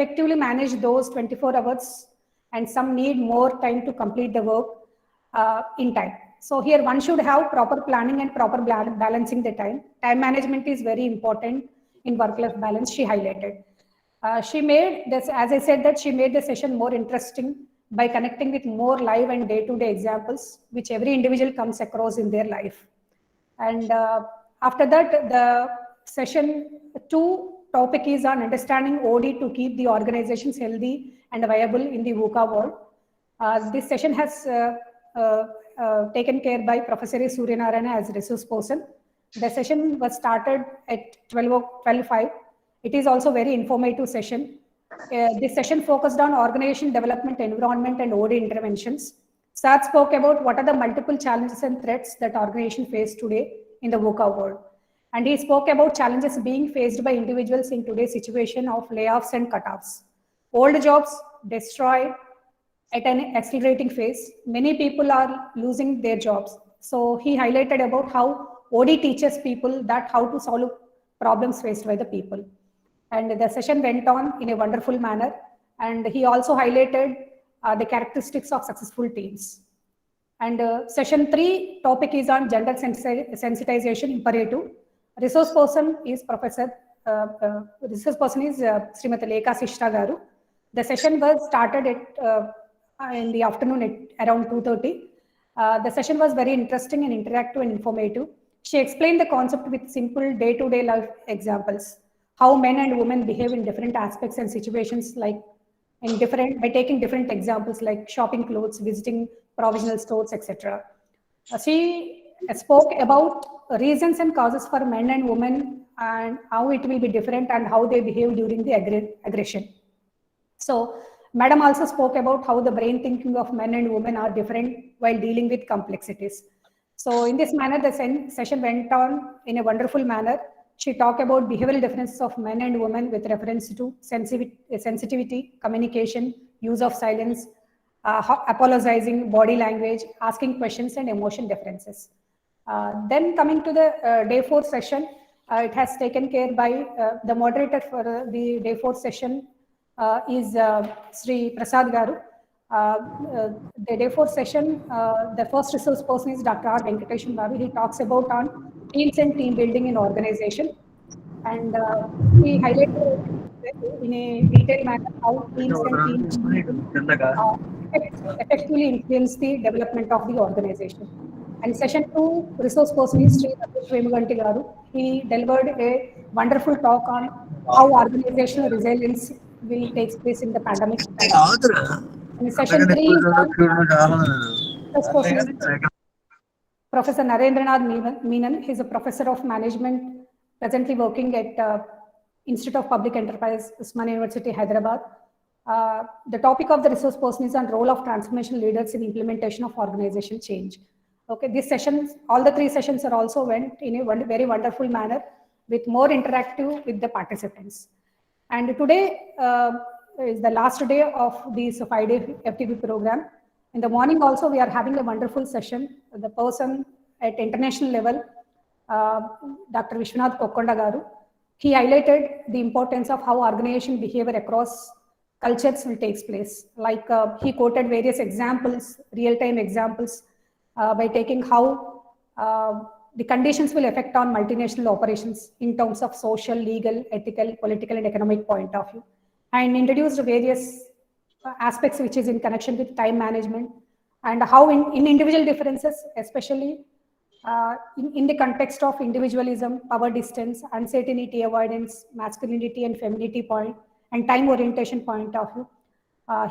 effectively manage those 24 hours, and some need more time to complete the work in time. So here one should have proper planning and proper balancing the time. Time management is very important in work-life balance, she highlighted. She made this, as I said, that she made the session more interesting by connecting with more live and day-to-day examples, which every individual comes across in their life. And after that, the session 2 topic is on understanding OD to keep the organizations healthy and viable in the VUCA world. This session has taken care by Professor Suryanarayana as resource person. The session was started at 12:05. It is also very informative session. This session focused on organization development, environment, and OD interventions. Sat spoke about what are the multiple challenges and threats that organizations face today in the VUCA world. And he spoke about challenges being faced by individuals in today's situation of layoffs and cutoffs. Old jobs destroyed at an accelerating phase. Many people are losing their jobs. So he highlighted about how OD teaches people that how to solve problems faced by the people. And the session went on in a wonderful manner. And he also highlighted the characteristics of successful teams. And session 3 topic is on gender sensitization imperative. Resource person is Srimati Lekha Sishta Garu. The session was started at in the afternoon at around 2:30. The session was very interesting and interactive and informative. She explained the concept with simple day-to-day life examples, how men and women behave in different aspects and situations, like by taking different examples like shopping clothes, visiting provisional stores, etc. She spoke about reasons and causes for men and women and how it will be different and how they behave during the aggression. So Madam also spoke about how the brain thinking of men and women are different while dealing with complexities. So in this manner, the session went on in a wonderful manner. She talked about behavioral differences of men and women with reference to sensitivity, communication, use of silence, apologizing, body language, asking questions, and emotion differences. Then coming to the day 4 session, it has taken care by the moderator for the day 4 session is Sri Prasad Garu. The day 4 session, the first resource person is Dr. R. Venkateshan Babu. He talks about on teams and team building in organization. And he highlighted in a detailed manner how teams and team effectively influence the development of the organization. And session 2, resource person is Sri Rajesh Vemuganti Garu. He delivered a wonderful talk on how organizational resilience will take place in the pandemic. And session 3 is Professor Narendranath Menon. He is a professor of management, presently working at Institute of Public Enterprise, Usmania University, Hyderabad. The topic of the resource person is on role of transformational leaders in implementation of organization change. Okay, this session, all the 3 sessions are also went in a very wonderful manner with more interactive with the participants. And today is the last day of this 5-day FTP program. In the morning also, we are having a wonderful session. The person at international level, Dr. Vishwanath Kokkonda Garu, he highlighted the importance of how organization behavior across cultures will take place. Like he quoted various examples, real-time examples, by taking how the conditions will affect on multinational operations in terms of social, legal, ethical, political, and economic point of view, and introduced various aspects which is in connection with time management and how in individual differences, especially in the context of individualism, power distance, uncertainty avoidance, masculinity and femininity point, and time orientation point of view,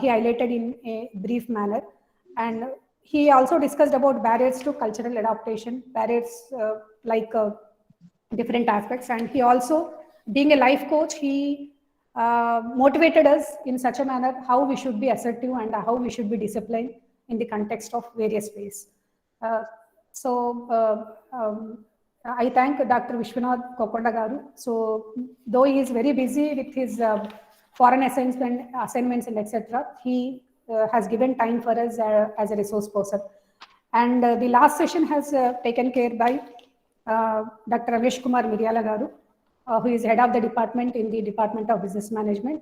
he highlighted in a brief manner. And he also discussed about barriers to cultural adaptation, barriers like different aspects. And he also, being a life coach, he motivated us in such a manner how we should be assertive and how we should be disciplined in the context of various ways. I thank Dr. Vishwanath Kokkonda Garu. So though he is very busy with his foreign assignments and etc., he has given time for us as a resource person. And the last session has taken care by Dr. Ramesh Kumar Miryala Garu, who is head of the department in the Department of Business Management.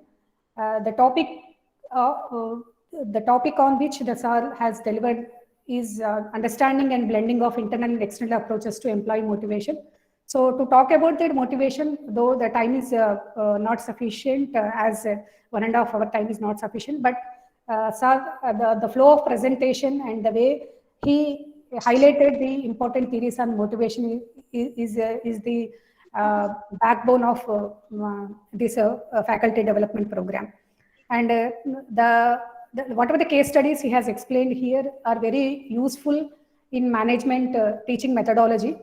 The topic on which the SAR has delivered is understanding and blending of internal and external approaches to employee motivation. So to talk about that motivation, though the time is not sufficient, as 1.5 hour time is not sufficient, but SAR, the flow of presentation and the way he highlighted the important theories on motivation is the backbone of this faculty development program. And whatever the case studies he has explained here are very useful in management teaching methodology.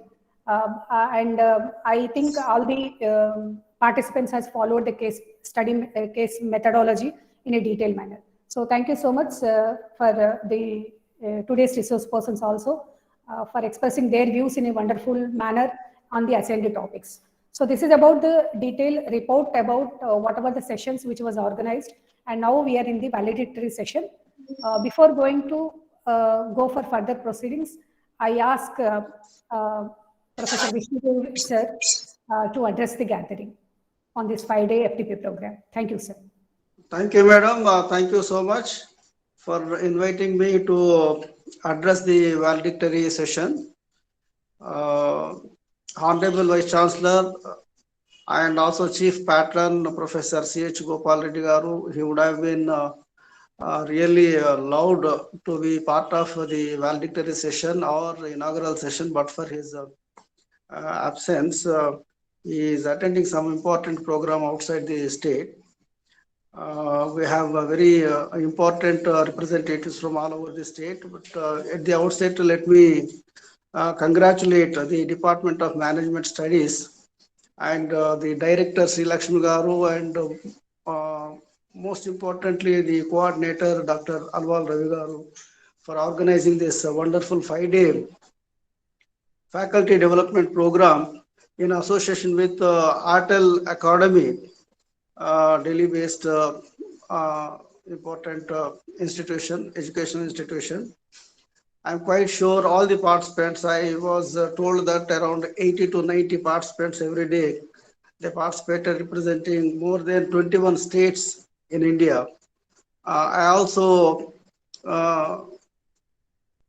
And I think all the participants has followed the case methodology in a detailed manner. So thank you so much for the today's resource persons also for expressing their views in a wonderful manner on the assigned topics. So this is about the detailed report about whatever the sessions which was organized, and now we are in the valedictory session. Before going to go for further proceedings, I ask Professor Vishnu sir to address the gathering on this 5-day FTP program. Thank you, sir. Thank you, madam. Thank you so much for inviting me to address the valedictory session. Honorable Vice Chancellor and also Chief Patron, Professor C.H. Gopal Reddy Garu, he would have been really loved to be part of the valedictory session or inaugural session, but for his absence, he is attending some important program outside the state. We have a very important representatives from all over the state, but at the outset, let me congratulate the Department of Management Studies and the Director Sri Lakshmi Garu, and most importantly, the coordinator Dr. Alwal Ravi Garu for organizing this wonderful 5-day faculty development program in association with Artel Academy, Delhi-based important institution, educational institution. I'm quite sure all the participants, I was told that around 80 to 90 participants every day, they participated representing more than 21 states in India. I also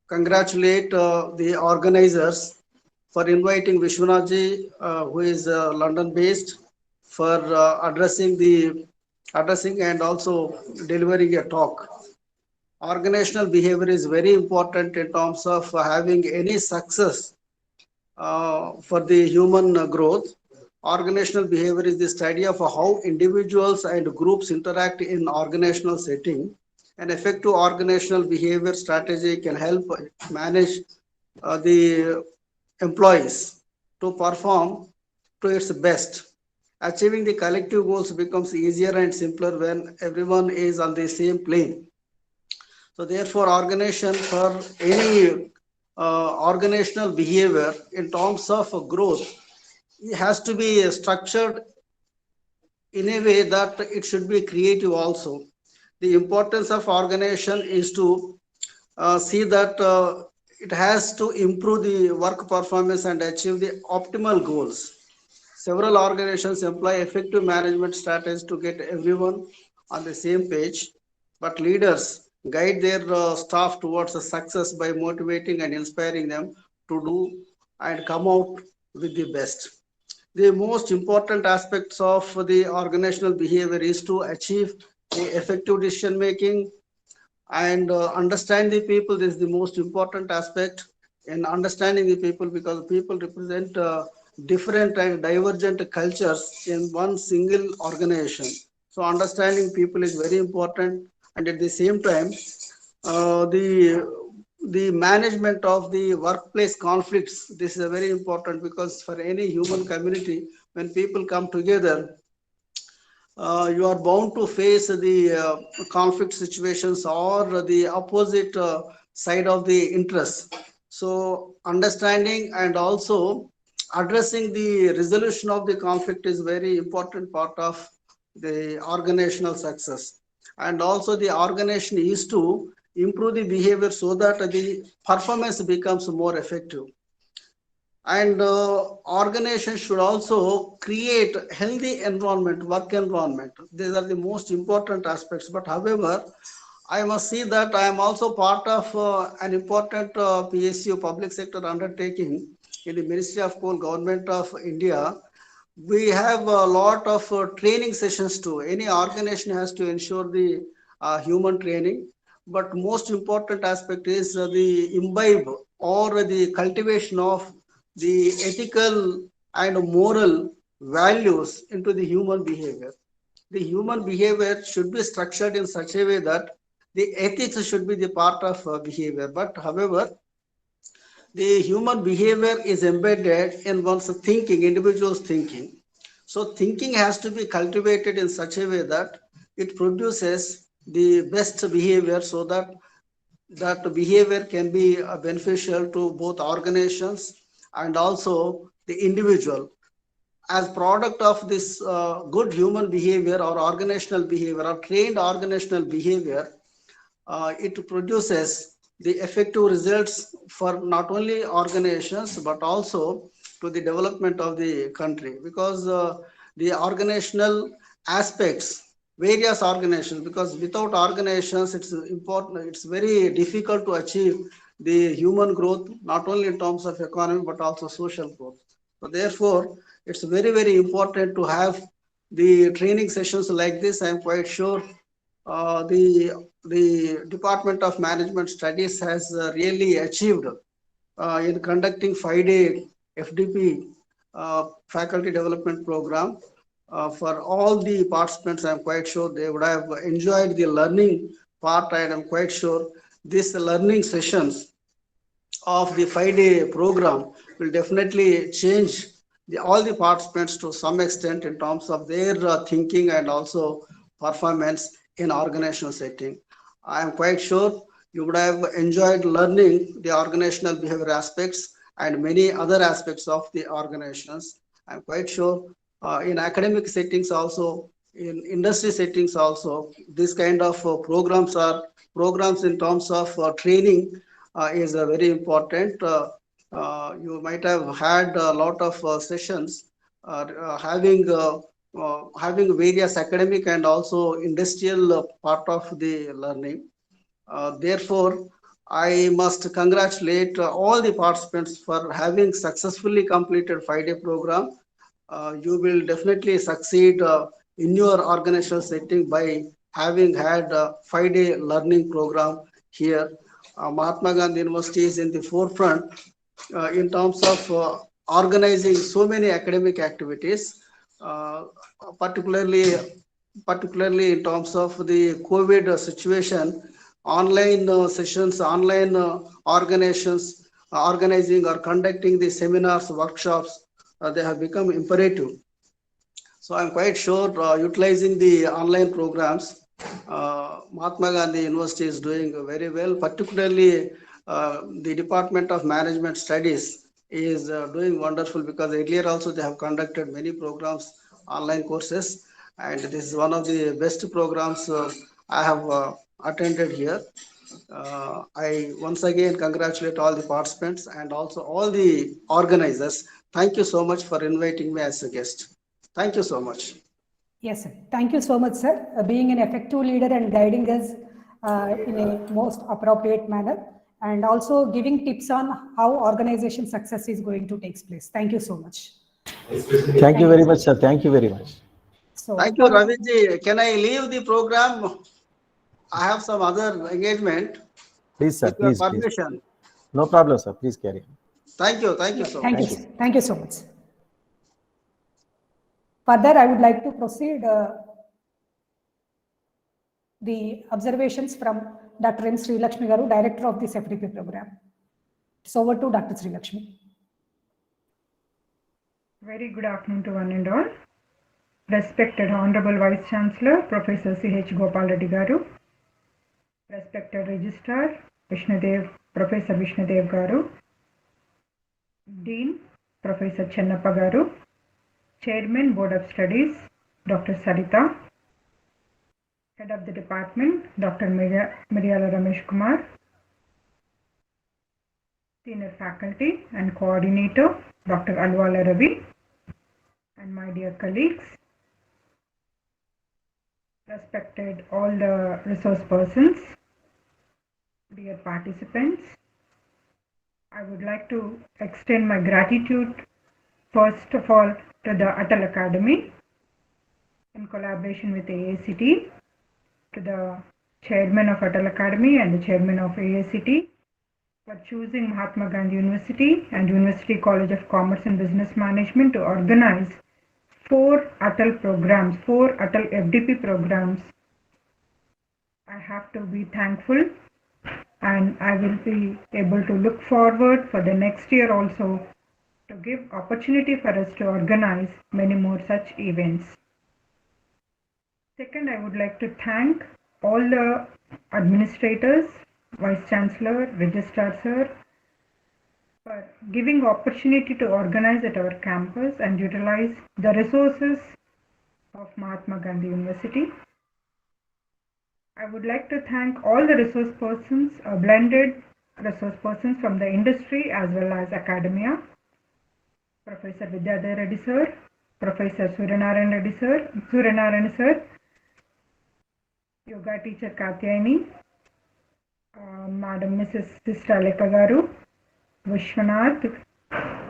congratulate the organizers for inviting Vishwanathji, who is London-based, for addressing and also delivering a talk. Organizational behavior is very important in terms of having any success for the human growth. Organizational behavior is the study of how individuals and groups interact in organizational setting. An effective organizational behavior strategy can help manage the employees to perform to its best. Achieving the collective goals becomes easier and simpler when everyone is on the same plane. So therefore, organization for any organizational behavior in terms of growth, it has to be structured in a way that it should be creative also. The importance of organization is to see that it has to improve the work performance and achieve the optimal goals. Several organizations employ effective management strategies to get everyone on the same page, but leaders guide their staff towards a success by motivating and inspiring them to do and come out with the best. The most important aspects of the organizational behavior is to achieve the effective decision making and understand the people. This is the most important aspect in understanding the people, because people represent different and divergent cultures in one single organization. So understanding people is very important, and at the same time, the management of the workplace conflicts, this is very important, because for any human community, when people come together, you are bound to face the conflict situations or the opposite side of the interest. So understanding and also addressing the resolution of the conflict is very important part of the organizational success. And also the organization is to improve the behavior so that the performance becomes more effective. And organizations should also create healthy environment, work environment. These are the most important aspects. But however, I must see that I am also part of an important PSU, public sector undertaking in the Ministry of Coal, Government of India. We have a lot of training sessions too. Any organization has to ensure the human training, but most important aspect is the imbibe or the cultivation of the ethical and moral values into the human behavior. The human behavior should be structured in such a way that the ethics should be the part of behavior. But however, the human behavior is embedded in one's thinking, individual's thinking. So thinking has to be cultivated in such a way that it produces the best behavior, so that that behavior can be beneficial to both organizations and also the individual. As product of this good human behavior or organizational behavior or trained organizational behavior, it produces the effective results for not only organizations but also to the development of the country, because the organizational aspects, various organizations, because without organizations it's important, it's very difficult to achieve the human growth, not only in terms of economy but also social growth. So therefore it's very very important to have the training sessions like this. I am quite sure the Department of Management Studies has really achieved in conducting 5-day FDP faculty development program for all the participants. I'm quite sure they would have enjoyed the learning part, and I'm quite sure these learning sessions of the 5-day program will definitely change all the participants to some extent in terms of their thinking and also performance in organizational setting. I am quite sure you would have enjoyed learning the organizational behavior aspects and many other aspects of the organizations. I'm quite sure in academic settings also, in industry settings also, this kind of programs in terms of training is very important. You might have had a lot of sessions having various academic and also industrial part of the learning. Therefore, I must congratulate all the participants for having successfully completed 5-day program. You will definitely succeed in your organizational setting by having had a 5-day learning program here. Mahatma Gandhi University is in the forefront in terms of organizing so many academic activities, uh, particularly particularly in terms of the COVID situation. Online sessions, online organizations organizing or conducting the seminars, workshops, they have become imperative. So I'm quite sure utilizing the online programs, Mahatma Gandhi University is doing very well. Particularly, the Department of Management Studies is doing wonderful, because earlier also they have conducted many programs, online courses, and this is one of the best programs I have attended here. I once again congratulate all the participants and also all the organizers. Thank you so much for inviting me as a guest. Thank you so much. Yes, sir. Thank you so much, sir. Being an effective leader and guiding us in a most appropriate manner, and also giving tips on how organization success is going to take place. Thank you so much. Thank you very much, sir. Thank you very much. So, Thank you, Raviji. Can I leave the program? I have some other engagement. Please, sir. With your Please, please. permission. No problem, sir. Please carry on. Thank you. Thank you so much. thank you. Thank you so much. Further, I would like to proceed the observations from Dr. M. Sri Lakshmi Garu, Director of this FDP program. It's over to Dr. Sri Lakshmi. Very good afternoon to one and all. Respected Honorable Vice Chancellor, Professor C.H. Gopal Reddy Garu, respected Registrar, Professor Vishnudev Garu, Dean, Professor Chennappa Garu, Chairman, Board of Studies, Dr. Sarita, Head of the Department, Dr. Miryala Ramesh Kumar, Senior Faculty and Coordinator, Dr. Alwala Ravi, and my dear colleagues, respected all the resource persons, dear participants, I would like to extend my gratitude first of all to the Atal Academy in collaboration with AICT, to the chairman of Atal Academy and the chairman of AICT for choosing Mahatma Gandhi University and University College of Commerce and Business Management to organize 4 Atal programs, 4 Atal FDP programs. I have to be thankful, and I will be able to look forward for the next year also to give opportunity for us to organize many more such events. Second, I would like to thank all the administrators, Vice Chancellor, Registrar Sir, for giving opportunity to organize at our campus and utilize the resources of Mahatma Gandhi University. I would like to thank all the resource persons, blended resource persons from the industry as well as academia, Professor Vidyadhar Reddy Sir, Professor Suryanarayan Sir, Yoga teacher Katyayani, Madam Mrs. Sister Aleka Garu, Vishwanath,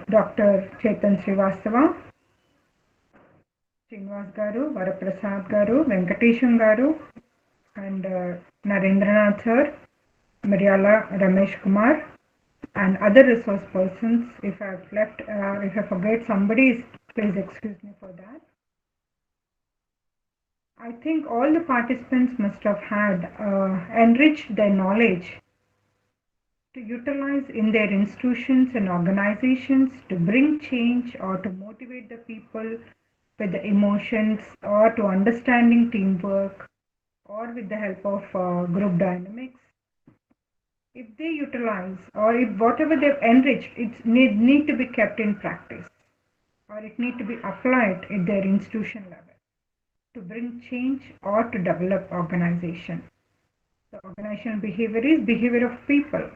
Dr. Chetan Srivastava, Srinivas Garu, Varaprasad Garu, Venkatesham Garu, and Narendranath Sir, Miryala Ramesh Kumar, and other resource persons. If I've left, if I forget somebody, please excuse me for that. I think all the participants must have had enriched their knowledge to utilize in their institutions and organizations to bring change or to motivate the people with the emotions or to understanding teamwork or with the help of group dynamics. If they utilize or if whatever they've enriched, it need to be kept in practice or it need to be applied at their institution level to bring change or to develop organization. The organizational behavior is behavior of people,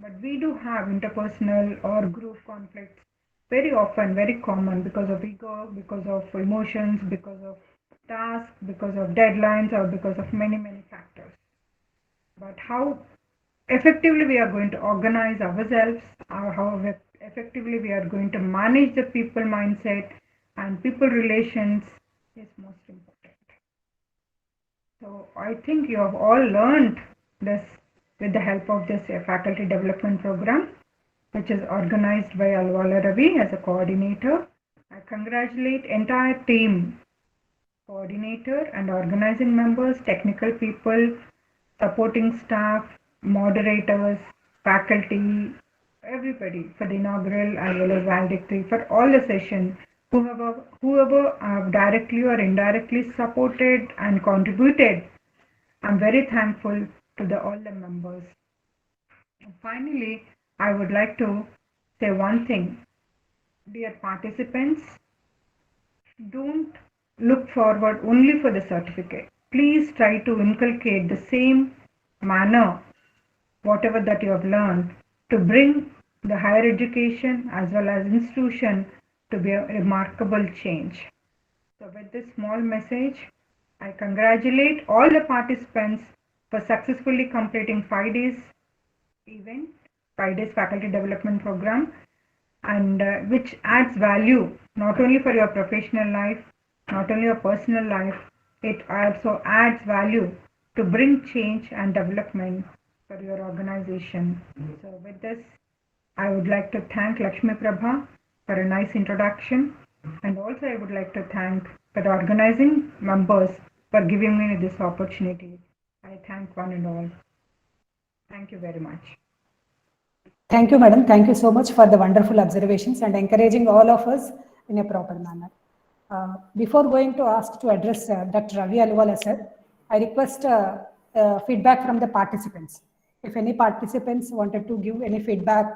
but we do have interpersonal or group conflicts very often, very common because of ego, because of emotions, because of tasks, because of deadlines, or because of many factors. But how effectively we are going to organize ourselves, or how effectively we are going to manage the people mindset and people relations is most important. So I think you have all learned this with the help of this faculty development program, which is organized by Alwala Ravi as a coordinator. I congratulate entire team, coordinator and organizing members, technical people, supporting staff, moderators, faculty, everybody for the inaugural as well as valedictory, for all the sessions, whoever directly or indirectly supported and contributed. I'm very thankful to all the members. And finally, I would like to say one thing. Dear participants, don't look forward only for the certificate. Please try to inculcate the same manner, whatever that you have learned, to bring the higher education as well as institution to be a remarkable change. So with this small message, I congratulate all the participants for successfully completing 5 days event, 5 days faculty development program, and which adds value not only for your professional life, not only your personal life, it also adds value to bring change and development for your organization. So with this, I would like to thank Lakshmi Prabha for a nice introduction, and also I would like to thank the organizing members for giving me this opportunity. I thank one and all. Thank you very much. Thank you, madam. Thank you so much for the wonderful observations and encouraging all of us in a proper manner. Before going to ask to address Dr. Ravi Alwala sir, I request feedback from the participants. If any participants wanted to give any feedback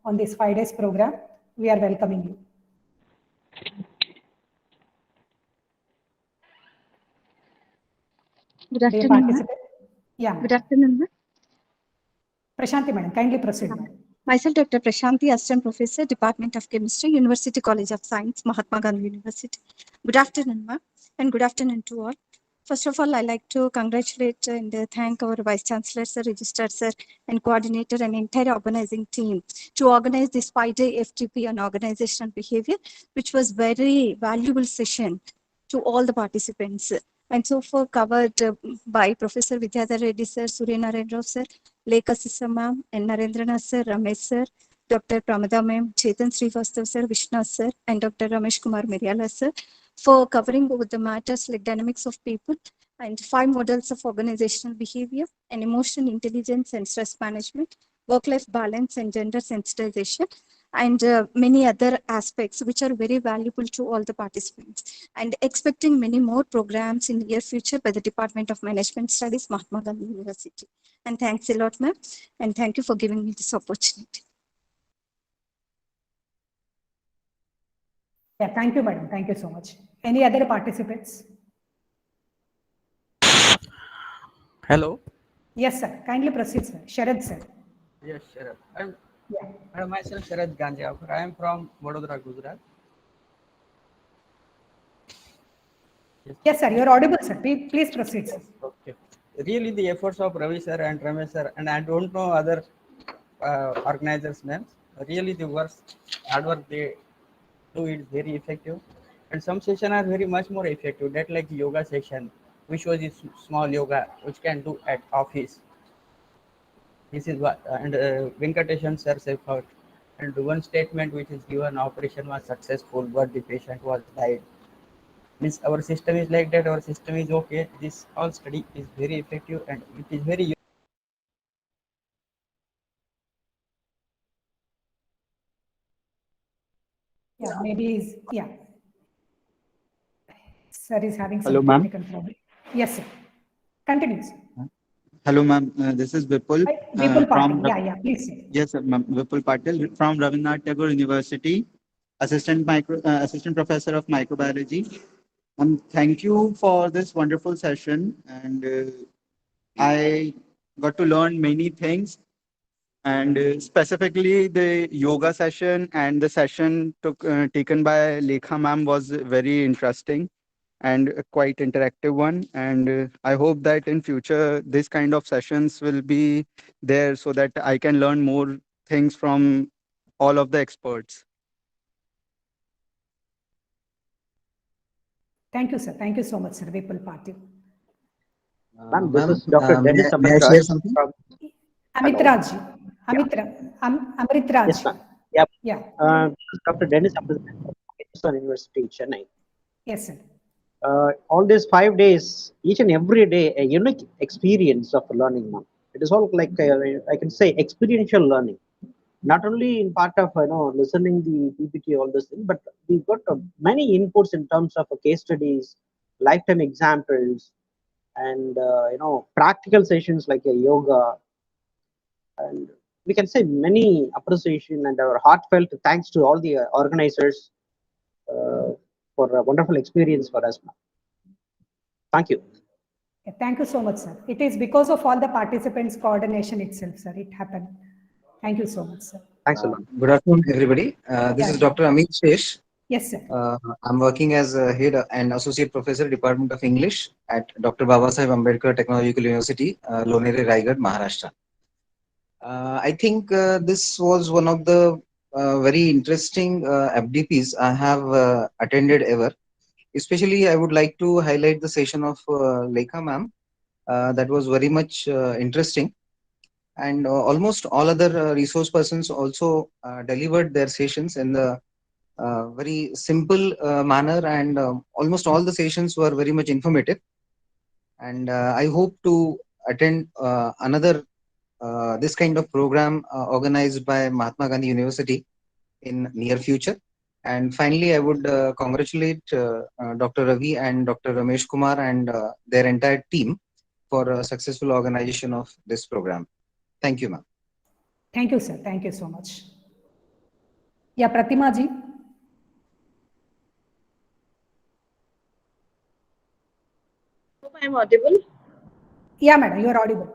on this 5 days program, we are welcoming you. Good afternoon. Yeah. Good afternoon. Prashanti madam, kindly proceed. Myself, Dr. Prashanti, Assistant Professor, Department of Chemistry, University College of Science, Mahatma Gandhi University. Good afternoon, ma'am, and good afternoon to all. First of all, I like to congratulate and thank our Vice Chancellor, Sir, Registrar, Sir, and Coordinator and entire organizing team to organize this 5-day FTP on organizational behavior, which was very valuable session to all the participants. And so far covered by Professor Vidyadhar Reddy, Sir, Surya Narayan Rao, Sir, Lekha Sissa ma'am, N. Narendranath sir, Ramesh sir, Dr. Pramada ma'am, Chetan Srivastav sir, Vishnu sir, and Dr. Ramesh Kumar Miryala sir for covering over the matters like dynamics of people and 5 models of organizational behavior and emotional intelligence and stress management, work-life balance and gender sensitization, and many other aspects which are very valuable to all the participants, and expecting many more programs in the near future by the Department of Management Studies, Mahatma Gandhi University. And thanks a lot, ma'am. And thank you for giving me this opportunity. Yeah, thank you, madam. Thank you so much. Any other participants? Hello. Yes, sir. Kindly proceed, sir. Sharad, sir. Yes, Sharad. Yeah. I'm myself Sharad Ganjapur. I am from Vadodara, Gujarat. Yes, sir. You're audible, sir. Please proceed, sir. Okay. Really, the efforts of Ravi sir and Ramesh sir, and I don't know other organizers' names. Really, the hard work they do is very effective, and some sessions are very much more effective. That like yoga session, which was this small yoga, which can do at office. This is what and Venkateshan sir's effort. And one statement which is given: operation was successful, but the patient was died. Means our system is like that. Our system is okay. This all study is very effective and it is very. Yeah, maybe he's, yeah. Sir is having some Hello, ma'am. technical problem. Yes, sir. Continue, sir. Hello, ma'am. This is Vipul. Vipul from Patil. Yeah, please, sir. Yes, sir, ma'am. Vipul Patil from Rabindranath Tagore University, assistant professor of microbiology. Thank you for this wonderful session, and I got to learn many things. And specifically, the yoga session and the session taken by Lekha ma'am was very interesting and quite interactive one. And I hope that in future this kind of sessions will be there so that I can learn more things from all of the experts. Thank you, sir. Thank you so much, sir. Vipul Patil. Ma'am, this is Dr. Dennis May I share Amitraj something? from Amit Hello. Raj. Amrit Raj. Yes, ma'am. Yep. Yeah. This is Dr. Dennis Amitraj from Pakistan University in Chennai. Yes, sir. All these 5 days, each and every day, a unique experience of learning, ma'am. It is all like I can say experiential learning. Not only in part of listening the PPT, all this thing, but we got many inputs in terms of case studies, lifetime examples, and practical sessions like yoga, and we can say many appreciation and our heartfelt thanks to all the organizers for a wonderful experience for us. Thank you. Yeah, thank you so much, sir. It is because of all the participants' coordination itself, sir. It happened. Thank you so much, sir. Thanks a lot. Good afternoon, everybody. This is Dr. Amit Shesh. Yes, sir. I'm working as a head and associate professor, Department of English at Dr. Babasaheb Ambedkar Technological University, Lonere, Raigad, Maharashtra. I think this was one of the very interesting FDPs I have attended ever. Especially, I would like to highlight the session of Lekha ma'am. That was very much interesting. And almost all other resource persons also delivered their sessions in the very simple manner, and almost all the sessions were very much informative. And I hope to attend another this kind of program organized by Mahatma Gandhi University in near future. And finally, I would congratulate Dr. Ravi and Dr. Ramesh Kumar and their entire team for successful organization of this program. Thank you, ma'am. Thank you, sir. Thank you so much. Yeah, Pratima ji. Hope I am audible. Yeah, madam, you are audible.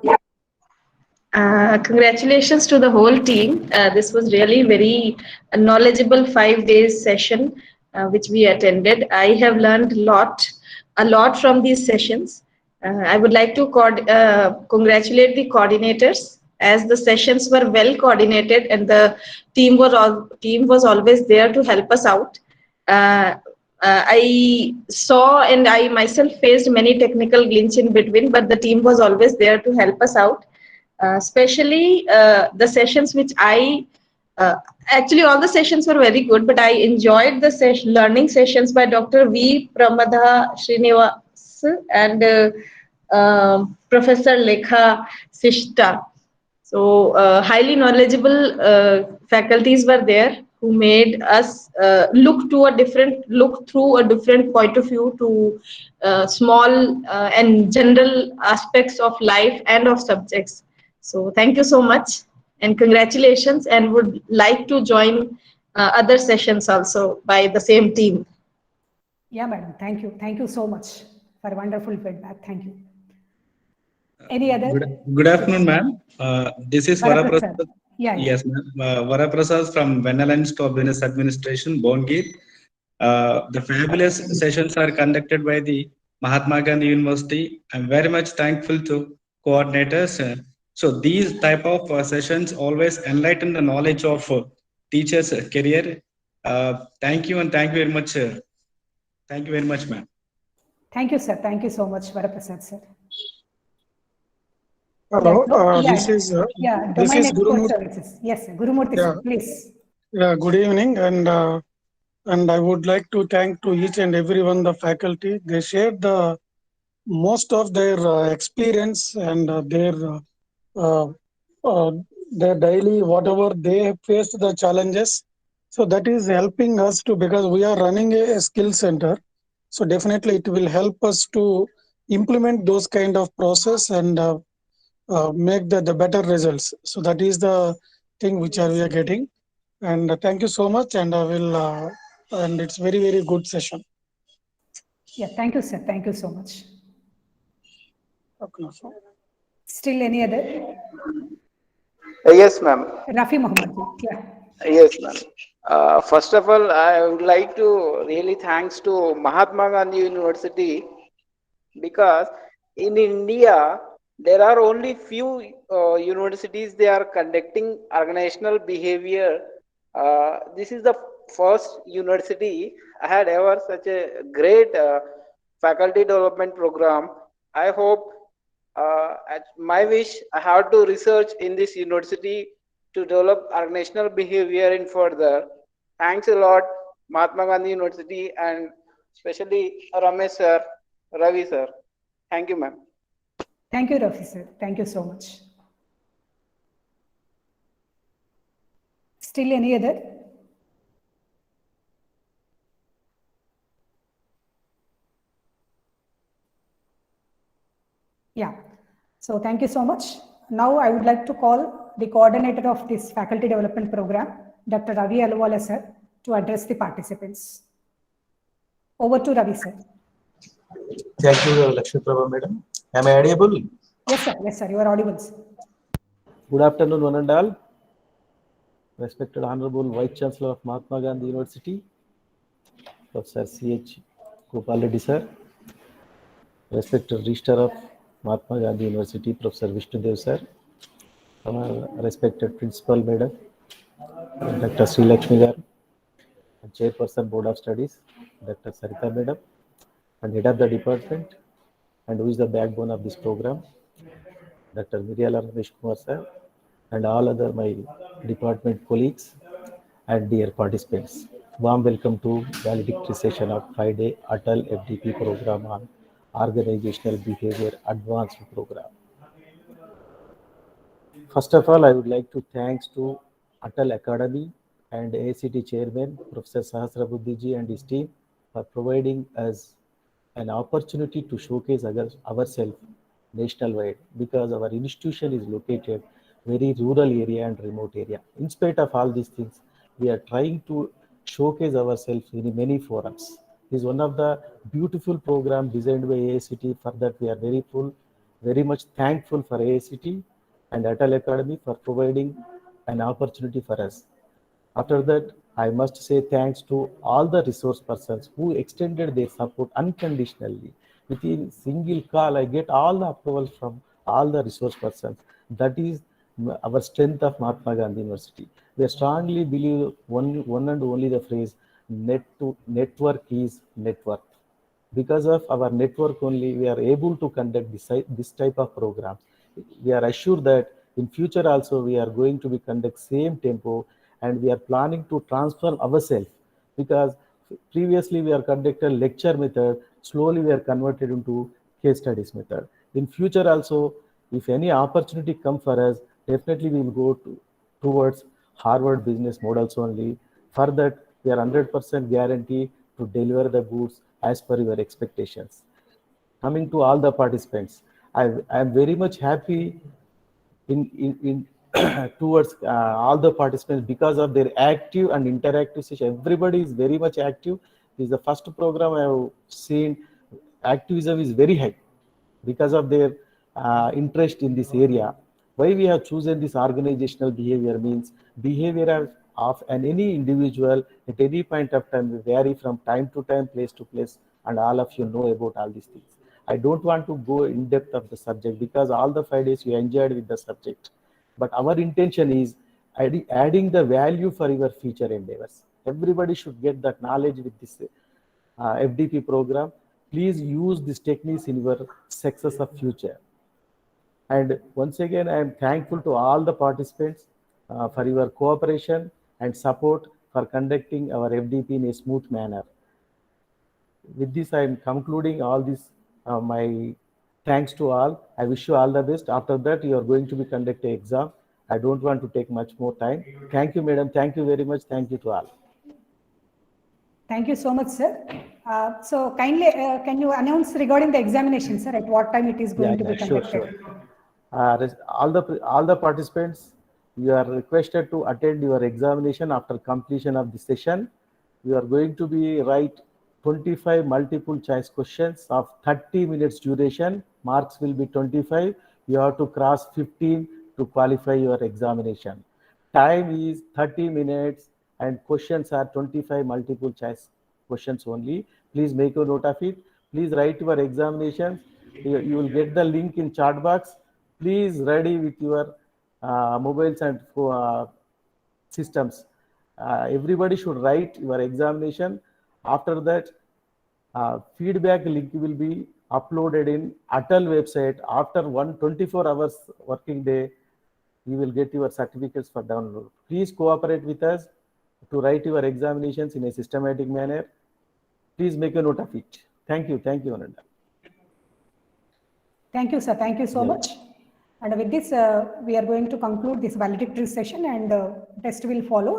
Congratulations to the whole team. This was really very knowledgeable 5 days session which we attended. I have learned a lot from these sessions. I would like to congratulate the coordinators as the sessions were well coordinated and the team was always there to help us out. I saw and I myself faced many technical glitches in between, but the team was always there to help us out. Especially the sessions which actually all the sessions were very good, but I enjoyed the learning sessions by Dr. V. Pramadha Srinivas and Professor Lekha Sishta. So highly knowledgeable faculties were there who made us look through a different point of view to small and general aspects of life and of subjects. So thank you so much and congratulations, and would like to join other sessions also by the same team. Yeah, madam. Thank you. Thank you so much for wonderful feedback. Thank you. Any other? Good afternoon, ma'am. This is Varaprasad. Varaprasad. Yeah, yeah. Yes, ma'am. Varaprasad from Venaland Store Business Administration, Bongir. The fabulous sessions are conducted by the Mahatma Gandhi University. I'm very much thankful to coordinators. So these type of sessions always enlighten the knowledge of teachers' career. Thank you and thank you very much. Thank you very much, ma'am. Thank you, sir. Thank you so much, Varaprasad, sir. Hello, This is domain expert services. Yes, sir. Gurumurthy, sir, please. Yeah, good evening, and I would like to thank to each and everyone the faculty. They shared the most of their experience and their daily whatever they faced the challenges. So that is helping us to, because we are running a skill center. So definitely it will help us to implement those kind of process and make the better results. So that is the thing which we are getting. And thank you so much. And I will, and it's very good session. Yeah, thank you, sir. Thank you so much. Okay. Still any other? Yes, ma'am. Rafi Muhammad. Yeah. Yes, ma'am. First of all, I would like to really thanks to Mahatma Gandhi University, because in India there are only few universities they are conducting organizational behavior. This is the first university I had ever such a great faculty development program. I hope at my wish I have to research in this university to develop organizational behavior in further. Thanks a lot, Mahatma Gandhi University, and especially Ramesh sir, Ravi sir. Thank you, ma'am. Thank you, Rafi, sir. Thank you so much. Still any other? Yeah. So thank you so much. Now I would like to call the coordinator of this faculty development program, Dr. Ravi Aluwala, sir, to address the participants. Over to Ravi, sir. Thank you, Lakshmi Prabha, madam. Am I audible? Yes, sir. Yes, sir. You are audible, sir. Good afternoon, one and all. Respected Honorable Vice Chancellor of Mahatma Gandhi University, Professor C.H. Gopal Reddy, sir. Respected Registrar of Mahatma Gandhi University, Professor Vishnudev, sir. Respected Principal, Madam, Dr. Sri Lakshmi Garu, and Chairperson Board of Studies, Dr. Sarita, Madam, and Head of the Department, and who is the backbone of this program, Dr. Miryala Ramesh Kumar, sir, and all other my department colleagues and dear participants. Warm welcome to valedictory session of 5-day Atal FDP program on Organizational Behavior Advanced Program. First of all, I would like to thanks to Atal Academy and AICT Chairman, Professor Sahasrabuddhiji and his team for providing us an opportunity to showcase ourselves nationwide, because our institution is located very rural area and remote area. In spite of all these things, we are trying to showcase ourselves in many forums. This is one of the beautiful program designed by AICT. For that, we are very much thankful for AICT and Atal Academy for providing an opportunity for us. After that, I must say thanks to all the resource persons who extended their support unconditionally. Within single call, I get all the approvals from all the resource persons. That is our strength of Mahatma Gandhi University. We strongly believe one and only the phrase network is net worth. Because of our network only, we are able to conduct this type of programs. We are assured that in future also we are going to be conduct same tempo, and we are planning to transform ourselves, because previously we are conducted lecture method, slowly we are converted into case studies method. In future also, if any opportunity come for us, definitely we will go towards Harvard business models only. For that, we are 100% guarantee to deliver the goods as per your expectations. Coming to all the participants, I am very much happy in towards all the participants because of their active and interactive session. Everybody is very much active. This is the first program I have seen. Activism is very high because of their interest in this area. Why we have chosen this organizational behavior means behavior of any individual at any point of time will vary from time to time, place to place, and all of you know about all these things. I don't want to go in depth of the subject because all the 5 days you enjoyed with the subject. But our intention is adding the value for your future endeavors. Everybody should get that knowledge with this FDP program. Please use these techniques in your success of future. And once again, I am thankful to all the participants for your cooperation and support for conducting our FDP in a smooth manner. With this, I am concluding all this, my thanks to all. I wish you all the best. After that, you are going to be conducting exam. I don't want to take much more time. Thank you, madam. Thank you very much. Thank you to all. Thank you so much, sir. So kindly, can you announce regarding the examination, sir, at what time it is going to be conducted? Sure. All the participants, you are requested to attend your examination after completion of the session. You are going to be write 25 multiple choice questions of 30 minutes duration. Marks will be 25. You have to cross 15 to qualify your examination. Time is 30 minutes and questions are 25 multiple choice questions only. Please make a note of it. Please write your examinations. You will get the link in chat box. Please ready with your mobiles and systems. Everybody should write your examination. After that, feedback link will be uploaded in Atal website. After 24 hours working day, you will get your certificates for download. Please cooperate with us to write your examinations in a systematic manner. Please make a note of it. Thank you. Thank you, Ananda. Thank you, sir. Thank you so much. And with this, we are going to conclude this valedictory session, and test will follow.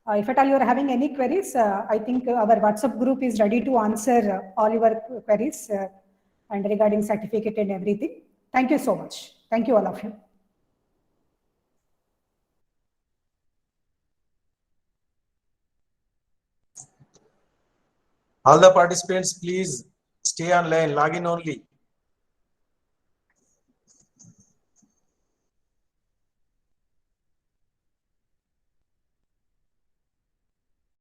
If at all you are having any queries, I think our WhatsApp group is ready to answer all your queries and regarding certificate and everything. Thank you so much. Thank you, all of you. All the participants, please stay online, log in only.